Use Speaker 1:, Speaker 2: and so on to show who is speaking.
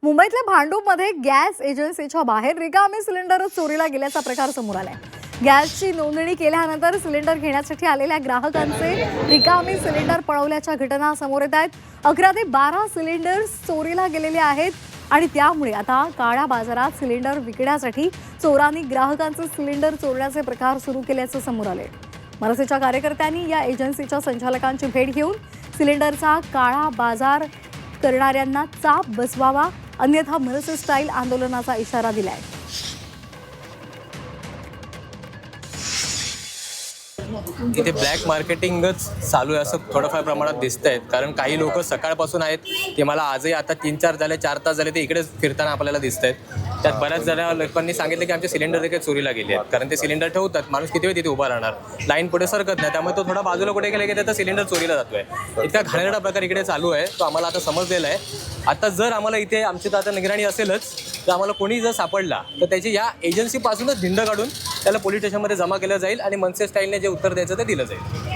Speaker 1: मुंबईतल्या भांडूपमध्ये गॅस एजन्सीच्या बाहेर रिकामे सिलेंडरच चोरीला गेल्याचा प्रकार समोर आलाय। गॅसची नोंदणी केल्यानंतर सिलेंडर घेण्यासाठी आलेल्या ग्राहकांचे रिकामे सिलेंडर पळवल्याच्या घटना समोर येत आहेत। 11 ते 12 सिलेंडर्स चोरीला गेलेले आहेत आणि त्यामुळे आता काळ्या बाजारात सिलेंडर विकण्यासाठी चोरांनी ग्राहकांचे सिलेंडर चोरण्याचे प्रकार सुरू केल्याचे समोर आले। मनसेच्या कार्यकर्त्यांनी या एजन्सीच्या संचालकांची भेट घेऊन सिलेंडरचा काळा बाजार करणाऱ्यांना चाप बसवावा, अन्यथा मनसे स्टाईल आंदोलनाचा इशारा दिलाय।
Speaker 2: इथे ब्लॅक मार्केटिंगच चालू आहे असं थोडंफार प्रमाणात दिसतंय। कारण काही लोक सकाळपासून आहेत ते मला आजही आता 3-4 झाले 4 तास झाले ते इकडेच फिरताना आपल्याला दिसत आहेत। त्यात बऱ्याच जरा लोकांनी सांगितलं की आमचे सिलेंडर देखील चोरीला गेले आहेत, कारण ते सिलेंडर ठेवतात, माणूस किती वेळ तिथे उभा राहणार, लाईन पुढे सरकत नाही, त्यामुळे तो थोडा बाजूला कुठे गेला की त्याचा सिलेंडर चोरीला जातोय। इतका घाणेरडा प्रकार इकडे चालू आहे तो आम्हाला आता समजलेला आहे। आता जर आम्हाला इथे आमची तर आता निगराणी असेलच, तर आम्हाला कोणी जर सापडला तर त्याची या एजन्सीपासूनच धिंड काढून त्याला पोलीस स्टेशनमध्ये जमा केलं जाईल आणि मनसे स्टाईलने जे उत्तर द्यायचं ते दिलं जाईल।